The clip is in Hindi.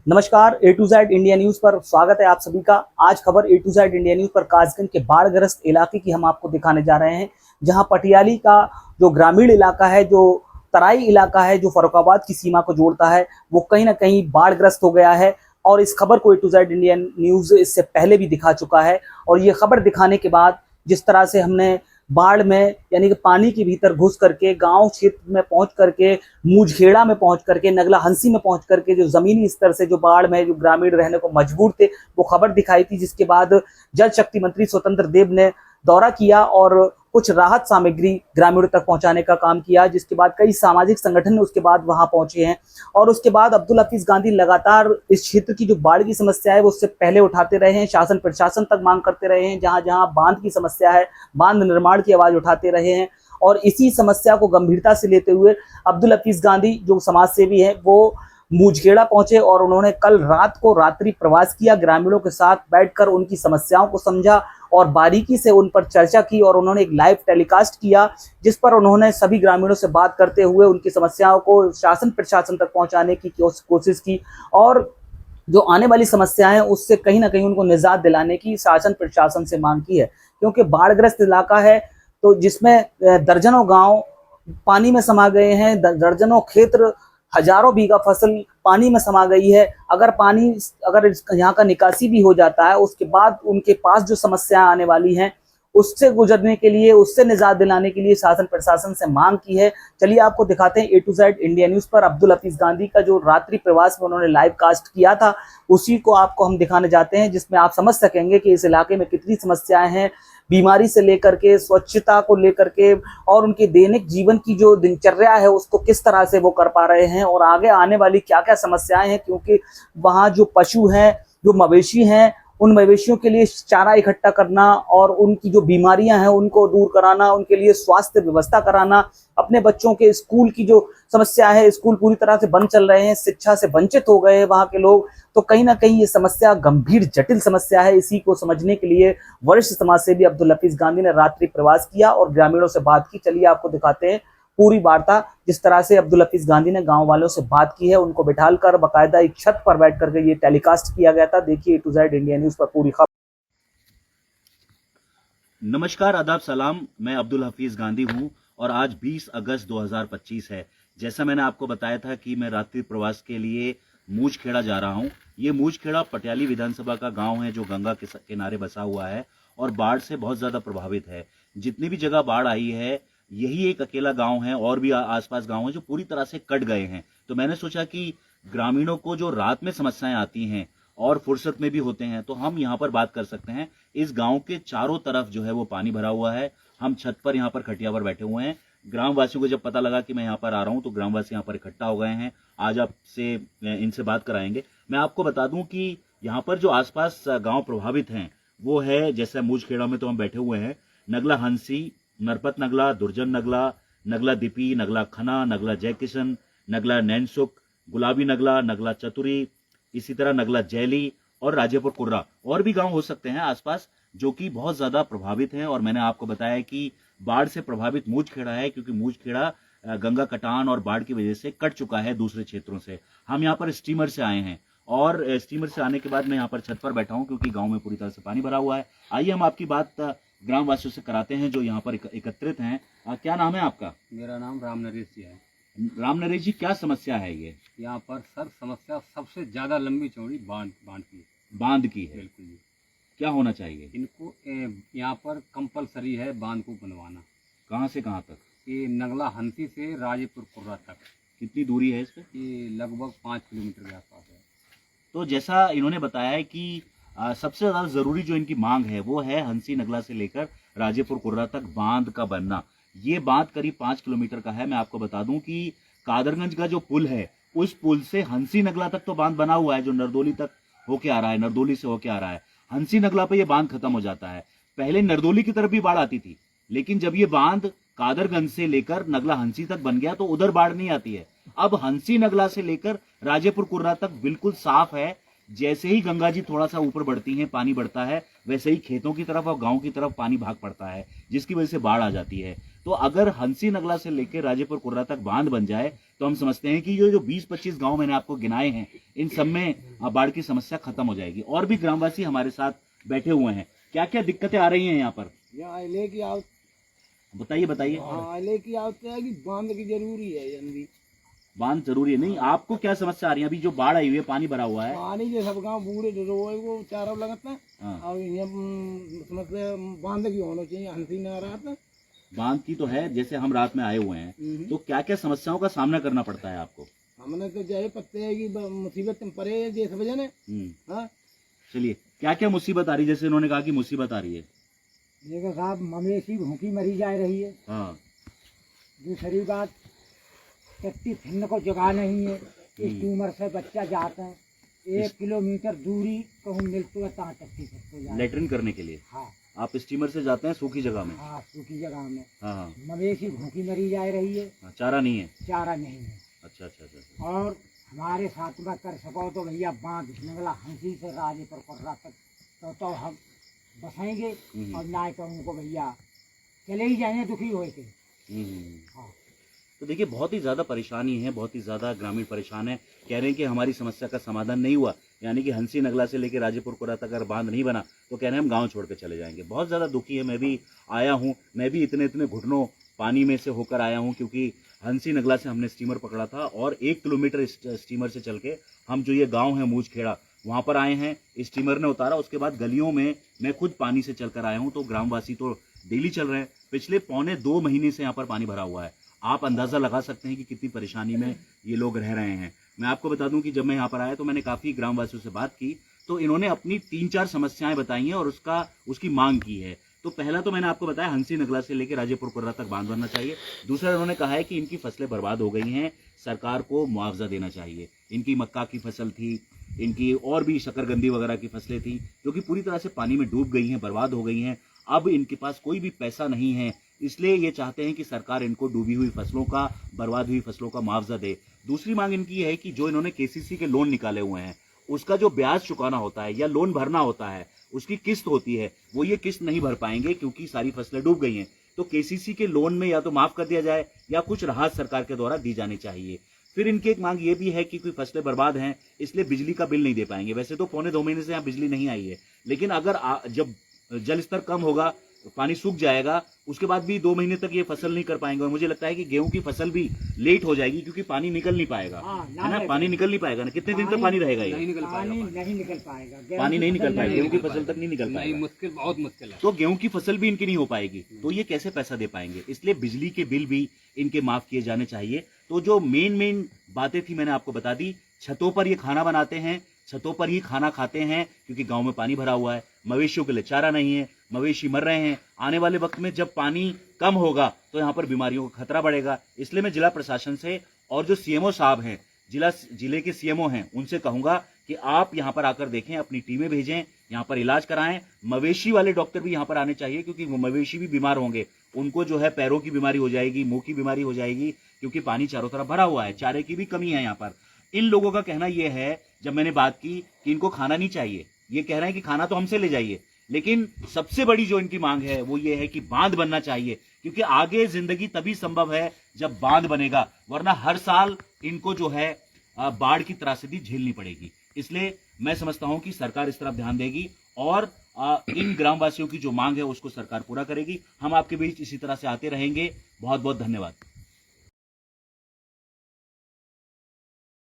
नमस्कार, ए टू जेड इंडिया न्यूज पर स्वागत है आप सभी का। आज खबर ए टू जेड इंडिया न्यूज पर कासगंज के बाढ़ग्रस्त इलाके की हम आपको दिखाने जा रहे हैं, जहां पटियाली का जो ग्रामीण इलाका है, जो तराई इलाका है, जो फर्रुखाबाद की सीमा को जोड़ता है, वो कहीं ना कहीं बाढ़ग्रस्त हो गया है। और इस खबर को ए टू जेड इंडिया न्यूज इससे पहले भी दिखा चुका है। और ये खबर दिखाने के बाद जिस तरह से हमने बाढ़ में यानी कि पानी के भीतर घुस करके गांव क्षेत्र में पहुंच करके, मुझखेड़ा में पहुंच करके, नगला हंसी में पहुंच करके जो जमीनी स्तर से जो बाढ़ में जो ग्रामीण रहने को मजबूर थे, वो खबर दिखाई थी। जिसके बाद जल शक्ति मंत्री स्वतंत्र देव ने दौरा किया और कुछ राहत सामग्री ग्रामीणों तक पहुंचाने का काम किया। जिसके बाद कई सामाजिक संगठन उसके बाद वहां पहुंचे हैं। और उसके बाद अब्दुल हफीज गांधी लगातार इस क्षेत्र की जो बाढ़ की समस्या है वो उससे पहले उठाते रहे हैं, शासन प्रशासन तक मांग करते रहे हैं। जहां जहां बांध की समस्या है, बांध निर्माण की आवाज उठाते रहे हैं। और इसी समस्या को गंभीरता से लेते हुए अब्दुल हफीज गांधी जो समाज सेवी है, वो मुझखेड़ा पहुंचे और उन्होंने कल रात को रात्रि प्रवास किया, ग्रामीणों के साथ बैठकर उनकी समस्याओं को समझा और बारीकी से उन पर चर्चा की। और उन्होंने एक लाइव टेलीकास्ट किया, जिस पर उन्होंने सभी ग्रामीणों से बात करते हुए उनकी समस्याओं को शासन प्रशासन तक पहुंचाने की कोशिश की और जो आने वाली समस्या है उससे कहीं ना कहीं उनको निजात दिलाने की शासन प्रशासन से मांग की है। क्योंकि बाढ़ग्रस्त इलाका है, तो जिसमें दर्जनों गांव पानी में समा गए हैं, दर्जनों क्षेत्र, हजारों बीघा फसल पानी में समा गई है। अगर यहाँ का निकासी भी हो जाता है, उसके बाद उनके पास जो समस्याएं आने वाली हैं उससे गुजरने के लिए, उससे निजात दिलाने के लिए शासन प्रशासन से मांग की है। चलिए आपको दिखाते हैं ए टू जेड इंडिया न्यूज पर अब्दुल हफीज गांधी का जो रात्रि प्रवास में उन्होंने लाइव कास्ट किया था, उसी को आपको हम दिखाने जाते हैं, जिसमें आप समझ सकेंगे कि इस इलाके में कितनी समस्याएं हैं, बीमारी से लेकर के, स्वच्छता को लेकर के, और उनके दैनिक जीवन की जो दिनचर्या है उसको किस तरह से वो कर पा रहे हैं और आगे आने वाली क्या क्या समस्याएं हैं। क्योंकि वहाँ जो पशु हैं, जो मवेशी हैं, उन मवेशियों के लिए चारा इकट्ठा करना और उनकी जो बीमारियां हैं उनको दूर कराना, उनके लिए स्वास्थ्य व्यवस्था कराना, अपने बच्चों के स्कूल की जो समस्या है, स्कूल पूरी तरह से बंद चल रहे हैं, शिक्षा से वंचित हो गए हैं वहां के लोग। तो कहीं ना कहीं ये समस्या गंभीर जटिल समस्या है। इसी को समझने के लिए वरिष्ठ समाज सेवी अब्दुल हफीज गांधी ने रात्रि प्रवास किया और ग्रामीणों से बात की। चलिए आपको दिखाते हैं पूरी वार्ता, जिस तरह से अब्दुल हफीज गांधी ने गांव वालों से बात की है, उनको बिठालकर बाकायदा एक छत पर बैठ करके ये टेलीकास्ट किया गया था। देखिए ए टू जेड इंडिया न्यूज पर पूरी खबर। नमस्कार, आदाब, सलाम। मैं अब्दुल हफीज गांधी हूं और आज 20 अगस्त 2025 है। जैसा मैंने आपको बताया था कि मैं रात्रि प्रवास के लिए मुझखेड़ा जा रहा हूं। ये मुझखेड़ा पटियाली विधानसभा का गांव है, जो गंगा के किनारे बसा हुआ है और बाढ़ से बहुत ज्यादा प्रभावित है। जितनी भी जगह बाढ़ आई है, यही एक अकेला गांव है और भी आसपास गांव है जो पूरी तरह से कट गए हैं। तो मैंने सोचा कि ग्रामीणों को जो रात में समस्याएं आती हैं और फुर्सत में भी होते हैं, तो हम यहाँ पर बात कर सकते हैं। इस गांव के चारों तरफ जो है वो पानी भरा हुआ है। हम छत पर यहाँ पर खटिया पर बैठे हुए हैं। ग्रामवासियों को जब पता लगा कि मैं यहाँ पर आ रहा हूँ, तो ग्रामवासी यहाँ पर इकट्ठा हो गए हैं। आज आपसे इनसे बात कराएंगे। मैं आपको बता दूं कि यहाँ पर जो आसपास गांव प्रभावित हैं वो है, जैसे मुझखेड़ा में तो हम बैठे हुए हैं, नगला हंसी, नरपत नगला, दुर्जन नगला, नगला दीपी, नगला खना, नगला जयकिशन, नगला नैनसुख, गुलाबी नगला, नगला चतुरी, इसी तरह नगला जैली और राजेपुर कुर्रा। और भी गांव हो सकते हैं आसपास जो कि बहुत ज्यादा प्रभावित हैं। और मैंने आपको बताया कि बाढ़ से प्रभावित मुझखेड़ा है, क्योंकि मुझखेड़ा गंगा कटान और बाढ़ की वजह से कट चुका है दूसरे क्षेत्रों से। हम यहाँ पर स्टीमर से आए हैं और स्टीमर से आने के बाद मैं यहाँ पर छत पर बैठा हूँ, क्योंकि गांव में पूरी तरह से पानी भरा हुआ है। आइए हम आपकी बात ग्रामवासियों से कराते हैं जो यहाँ पर एकत्रित हैं। क्या नाम है आपका? मेरा नाम राम नरेश जी है। राम नरेश जी, क्या समस्या है ये? यहाँ पर सर समस्या सबसे ज्यादा लंबी चौड़ी बांध बांध की है। बिल्कुल जी। क्या होना चाहिए? इनको यहाँ पर कंपलसरी है बांध को बनवाना। कहाँ से कहाँ तक? ये नगला हंसी से राजेपुर कुर्रा तक। कितनी दूरी है इस पे? ये लगभग 5 किलोमीटर के आसपास है। तो जैसा इन्होंने बताया है कि सबसे ज्यादा जरूरी जो इनकी मांग है वो है हंसी नगला से लेकर राजेपुर कुर्रा तक बांध का बनना। ये बांध करीब 5 किलोमीटर का है। मैं आपको बता दूं कि कादरगंज का जो पुल है, उस पुल से हंसी नगला तक तो बांध बना हुआ है, जो नरदोली तक होके आ रहा है, नरदोली से होके आ रहा है। हंसी नगला पे ये बांध खत्म हो जाता है। पहले नरदोली की तरफ भी बाढ़ आती थी, लेकिन जब ये बांध कादरगंज से लेकर नगला हंसी तक बन गया तो उधर बाढ़ नहीं आती है। अब हंसी नगला से लेकर राजेपुर कुर्रा तक बिल्कुल साफ है। जैसे ही गंगा जी थोड़ा सा ऊपर बढ़ती हैं, पानी बढ़ता है, वैसे ही खेतों की तरफ और गांव की तरफ पानी भाग पड़ता है, जिसकी वजह से बाढ़ आ जाती है। तो अगर हंसी नगला से लेकर राजेपुर कुर्रा तक बांध बन जाए, तो हम समझते हैं कि ये जो 20-25 गांव मैंने आपको गिनाए हैं, इन सब में बाढ़ की समस्या खत्म हो जाएगी। और भी ग्रामवासी हमारे साथ बैठे हुए हैं, क्या क्या दिक्कतें आ रही हैं यहाँ पर, यहाँ आइले की आउट बताइए बताइए। हाँ आइले की आउट है कि बांध की जरूरी है जल्दी। बांध जरूरी है, नहीं आपको क्या समस्या आ रही है? अभी जो बाढ़ आई हुई है, पानी भरा हुआ है, पानी जो सब गाँव बूढ़े रोए वो चारों लगता है हाँ। और ये समस्या बांध की होना चाहिए, हंसी ना रहा था। बांध की तो है, जैसे हम रात में आए हुए हैं, तो क्या क्या समस्याओं का सामना करना पड़ता है आपको? हमने तो जाए पत्ते है कि मुसीबत परे है जिस वजह ने। हाँ चलिए, क्या क्या मुसीबत आ रही है? जैसे इन्होंने कहा कि मुसीबत आ रही है, देखो साहब मवेशी भूखी मरी जा रही है। हाँ। दूसरी बात कट्टी फिरने को जगह नहीं है, इस ट्यूमर से बच्चा जाते हैं 1 किलोमीटर दूरी कहूँ मिलते हुए तहाँ टट्टी सकते जाते। लेटरिन करने के लिए हाँ आप स्टीमर से जाते हैं सूखी जगह में? हाँ सूखी जगह में। हाँ। मवेशी भूखी मरी जा रही है, चारा नहीं है? चारा नहीं है। अच्छा अच्छा अच्छा। और हमारे साथ में कर सको तो भैया बांध निकला हंसी से राजेपुर कोर्रा तक तो हम बसाएंगे और ना तो उनको भैया चले ही जाएंगे दुखी होए के। हाँ तो देखिए, बहुत ही ज़्यादा परेशानी है, बहुत ही ज़्यादा ग्रामीण परेशान है, कह रहे हैं कि हमारी समस्या का समाधान नहीं हुआ, यानी कि हंसी नगला से लेकर राजेपुर कोरा तक अगर बांध नहीं बना तो कह रहे हैं हम गांव छोड़ के चले जाएंगे। बहुत ज़्यादा दुखी है, मैं भी आया हूं, मैं भी इतने इतने घुटनों पानी में से होकर आया हूं, क्योंकि हंसी नगला से हमने स्टीमर पकड़ा था और 1 किलोमीटर स्टीमर से चल के हम जो ये गाँव है मूजखेड़ा वहाँ पर आए हैं, स्टीमर ने उतारा, उसके बाद गलियों में मैं खुद पानी से चलकर आया हूँ। तो ग्रामवासी तो डेली चल रहे हैं, पिछले 1.25 महीने से यहाँ पर पानी भरा हुआ है। आप अंदाजा लगा सकते हैं कि कितनी परेशानी में ये लोग रह रहे हैं। मैं आपको बता दूं कि जब मैं यहाँ पर आया तो मैंने काफी ग्रामवासियों से बात की, तो इन्होंने अपनी 3-4 समस्याएं बताई हैं और उसकी मांग की है। तो पहला तो मैंने आपको बताया हंसी नगला से लेकर राजेपुर कोर्रा तक बांध बनना चाहिए। दूसरा उन्होंने कहा है कि इनकी फसलें बर्बाद हो गई हैं, सरकार को मुआवजा देना चाहिए। इनकी मक्का की फसल थी, इनकी और भी शकरकंदी वगैरह की फसलें थी जो कि पूरी तरह से पानी में डूब गई हैं, बर्बाद हो गई हैं। अब इनके पास कोई भी पैसा नहीं है, इसलिए ये चाहते हैं कि सरकार इनको डूबी हुई फसलों का, बर्बाद हुई फसलों का मुआवजा दे। दूसरी मांग इनकी है कि जो इन्होंने केसीसी के लोन निकाले हुए हैं, उसका जो ब्याज चुकाना होता है या लोन भरना होता है, उसकी किस्त होती है, वो ये किस्त नहीं भर पाएंगे क्योंकि सारी फसलें डूब गई हैं। तो केसीसी के लोन में या तो माफ कर दिया जाए या कुछ राहत सरकार के द्वारा दी जानी चाहिए। फिर इनकी एक मांग ये भी है कि कोई फसलें बर्बाद हैं, इसलिए बिजली का बिल नहीं दे पाएंगे। वैसे तो 1.25 महीने से यहाँ बिजली नहीं आई है, लेकिन अगर जब जल स्तर कम होगा, पानी सूख जाएगा, उसके बाद भी 2 महीने तक ये फसल नहीं कर पाएंगे। और मुझे लगता है कि गेहूं की फसल भी लेट हो जाएगी क्योंकि पानी निकल नहीं पाएगा, है ना? पानी निकल नहीं पाएगा ना, कितने दिन तक पानी रहेगा? ये नहीं निकल पाएगा, नहीं निकल पाएगा, पानी नहीं निकल पाएगा, गेहूं की फसल तक नहीं निकल नहीं, पाएगा, मुश्किल, बहुत मुश्किल है। तो गेहूं की फसल भी इनकी नहीं हो पाएगी, तो ये कैसे पैसा दे पाएंगे? इसलिए बिजली के बिल भी इनके माफ किए जाने चाहिए। तो जो मेन बातें थी मैंने आपको बता दी। छतों पर ये खाना बनाते हैं, छतों पर ही खाना खाते हैं क्योंकि गांव में पानी भरा हुआ है, मवेशियों के लिए चारा नहीं है, मवेशी मर रहे हैं। आने वाले वक्त में जब पानी कम होगा तो यहाँ पर बीमारियों का खतरा बढ़ेगा। इसलिए मैं जिला प्रशासन से और जो सीएमओ साहब हैं, जिले के सीएमओ हैं, उनसे कहूंगा कि आप यहाँ पर आकर देखें, अपनी टीमें भेजें, यहाँ पर इलाज कराएं। मवेशी वाले डॉक्टर भी यहाँ पर आने चाहिए क्योंकि मवेशी भी बीमार होंगे, उनको जो है पैरों की बीमारी हो जाएगी, मुंह की बीमारी हो जाएगी, क्योंकि पानी चारों तरफ भरा हुआ है, चारे की भी कमी है यहाँ पर। इन लोगों का कहना यह है, जब मैंने बात की कि इनको खाना नहीं चाहिए, ये कह रहे हैं कि खाना तो हमसे ले जाइए, लेकिन सबसे बड़ी जो इनकी मांग है वो ये है कि बांध बनना चाहिए, क्योंकि आगे जिंदगी तभी संभव है जब बांध बनेगा, वरना हर साल इनको जो है बाढ़ की त्रासदी झेलनी पड़ेगी। इसलिए मैं समझता हूं कि सरकार इस तरफ ध्यान देगी और इन ग्रामवासियों की जो मांग है उसको सरकार पूरा करेगी। हम आपके बीच इसी तरह से आते रहेंगे। बहुत बहुत धन्यवाद।